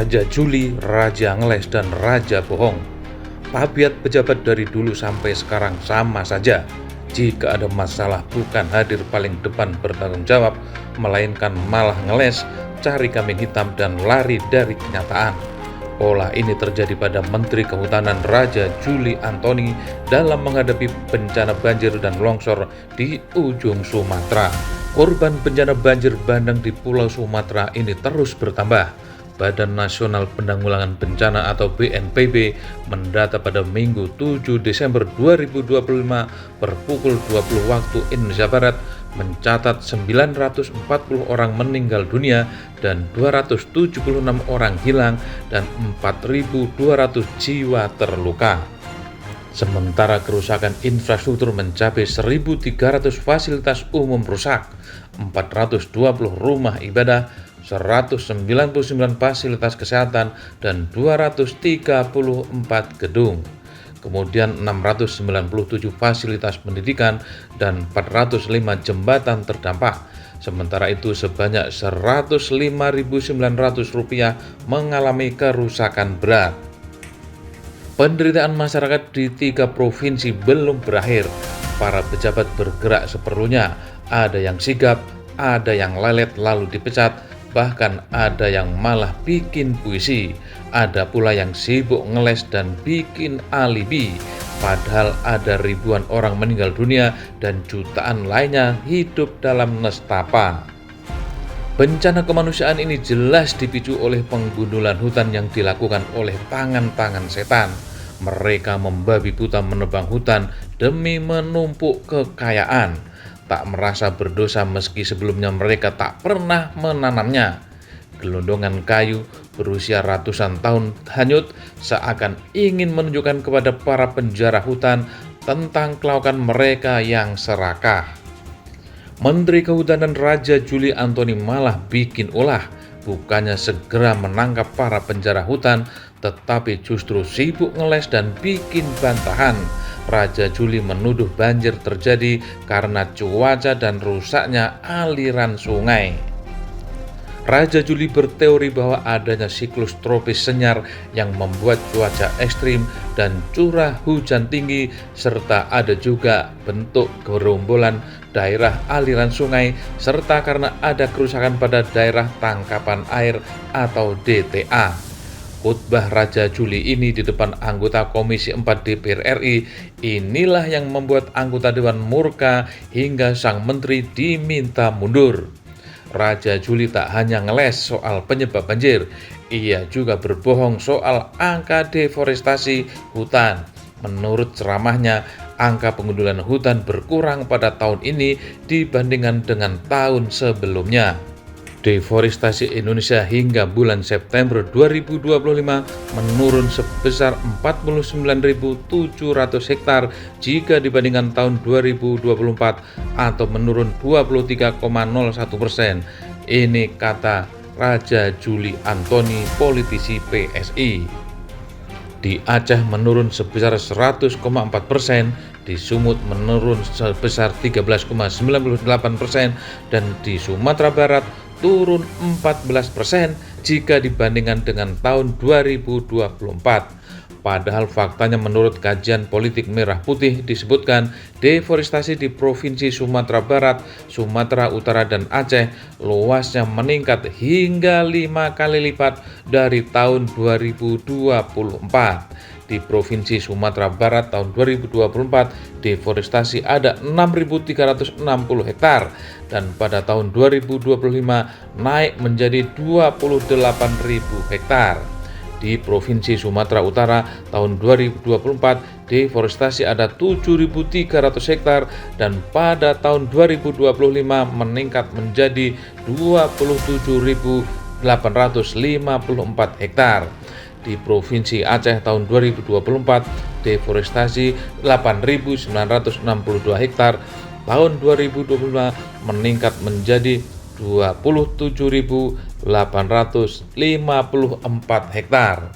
Raja Juli, Raja Ngeles, dan Raja Bohong. Tabiat pejabat dari dulu sampai sekarang sama saja. Jika ada masalah bukan hadir paling depan bertanggung jawab, melainkan malah ngeles, cari kambing hitam dan lari dari kenyataan. Pola ini terjadi pada Menteri Kehutanan Raja Juli Antoni dalam menghadapi bencana banjir dan longsor di ujung Sumatera. Korban bencana banjir bandang di Pulau Sumatera ini terus bertambah. Badan Nasional Penanggulangan Bencana atau BNPB mendata pada Minggu 7 Desember 2025 per pukul 20 waktu Indonesia Barat mencatat 940 orang meninggal dunia dan 276 orang hilang dan 4.200 jiwa terluka. Sementara kerusakan infrastruktur mencapai 1.300 fasilitas umum rusak, 420 rumah ibadah, 199 fasilitas kesehatan, dan 234 gedung. Kemudian 697 fasilitas pendidikan dan 405 jembatan terdampak. Sementara itu sebanyak Rp105.900 mengalami kerusakan berat. Penderitaan masyarakat di 3 provinsi belum berakhir. Para pejabat bergerak seperlunya. Ada yang sigap, ada yang lelet lalu dipecat, bahkan ada yang malah bikin puisi. Ada pula yang sibuk ngeles dan bikin alibi. Padahal ada ribuan orang meninggal dunia dan jutaan lainnya hidup dalam nestapa. Bencana kemanusiaan ini jelas dipicu oleh penggundulan hutan yang dilakukan oleh tangan-tangan setan. Mereka membabi buta menebang hutan demi menumpuk kekayaan. Tak merasa berdosa meski sebelumnya mereka tak pernah menanamnya. Gelondongan kayu berusia ratusan tahun hanyut seakan ingin menunjukkan kepada para penjara hutan tentang kelaukan mereka yang serakah. Menteri Kehutanan Raja Juli Antoni malah bikin ulah, bukannya segera menangkap para penjara hutan, tetapi justru sibuk ngeles dan bikin bantahan. Raja Juli menuduh banjir terjadi karena cuaca dan rusaknya aliran sungai. Raja Juli berteori bahwa adanya siklus tropis senyar yang membuat cuaca ekstrim dan curah hujan tinggi, serta ada juga bentuk gerombolan daerah aliran sungai, serta karena ada kerusakan pada daerah tangkapan air atau DTA. Khutbah Raja Juli ini di depan anggota Komisi 4 DPR RI inilah yang membuat anggota Dewan murka hingga sang menteri diminta mundur. Raja Juli tak hanya ngeles soal penyebab banjir, ia juga berbohong soal angka deforestasi hutan. Menurut ceramahnya, angka pengundulan hutan berkurang pada tahun ini dibandingkan dengan tahun sebelumnya. Deforestasi Indonesia hingga bulan September 2025 menurun sebesar 49.700 hektar jika dibandingkan tahun 2024 atau menurun 23,01%. Ini kata Raja Juli Antoni, politisi PSI. Di Aceh menurun sebesar 100,4%, di Sumut menurun sebesar 13,98%, dan di Sumatera Barat turun 14% jika dibandingkan dengan tahun 2024. Padahal faktanya menurut kajian politik Merah Putih disebutkan deforestasi di Provinsi Sumatera Barat, Sumatera Utara, dan Aceh luasnya meningkat hingga 5 kali lipat dari tahun 2024. Di Provinsi Sumatera Barat tahun 2024 deforestasi ada 6.360 hektar dan pada tahun 2025 naik menjadi 28.000 hektar. Di Provinsi Sumatera Utara tahun 2024 deforestasi ada 7.300 hektar dan pada tahun 2025 meningkat menjadi 27.854 hektar. Di Provinsi Aceh tahun 2024 deforestasi 8.962 hektar, tahun 2025 meningkat menjadi 27.854 hektar.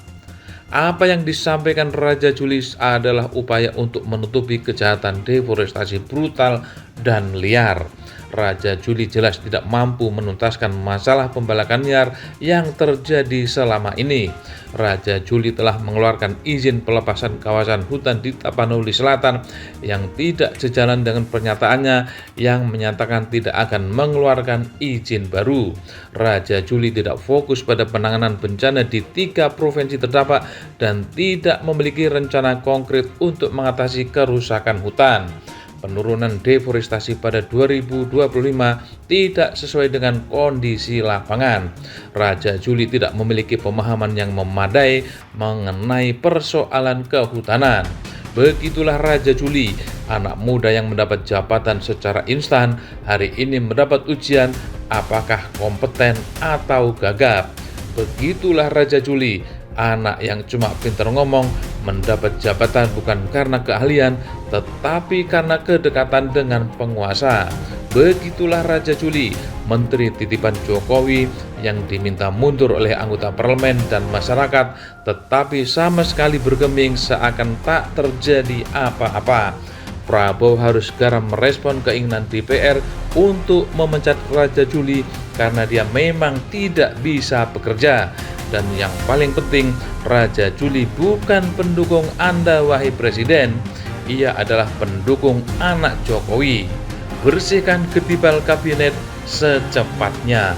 Apa yang disampaikan Raja Juli adalah upaya untuk menutupi kejahatan deforestasi brutal dan liar. Raja Juli jelas tidak mampu menuntaskan masalah pembalakan liar yang terjadi selama ini. Raja Juli telah mengeluarkan izin pelepasan kawasan hutan di Tapanuli Selatan yang tidak sejalan dengan pernyataannya yang menyatakan tidak akan mengeluarkan izin baru. Raja Juli tidak fokus pada penanganan bencana di 3 provinsi terdampak dan tidak memiliki rencana konkret untuk mengatasi kerusakan hutan. Penurunan deforestasi pada 2025 tidak sesuai dengan kondisi lapangan. Raja Juli tidak memiliki pemahaman yang memadai mengenai persoalan kehutanan. Begitulah Raja Juli, anak muda yang mendapat jabatan secara instan, hari ini mendapat ujian apakah kompeten atau gagap. Begitulah Raja Juli, anak yang cuma pintar ngomong, mendapat jabatan bukan karena keahlian, tetapi karena kedekatan dengan penguasa. Begitulah Raja Juli, menteri titipan Jokowi yang diminta mundur oleh anggota parlemen dan masyarakat, tetapi sama sekali bergeming seakan tak terjadi apa-apa. Prabowo harus segera merespon keinginan DPR untuk memecat Raja Juli karena dia memang tidak bisa bekerja. Dan yang paling penting, Raja Juli bukan pendukung Anda wahai Presiden, ia adalah pendukung anak Jokowi. Bersihkan ketibal kabinet secepatnya.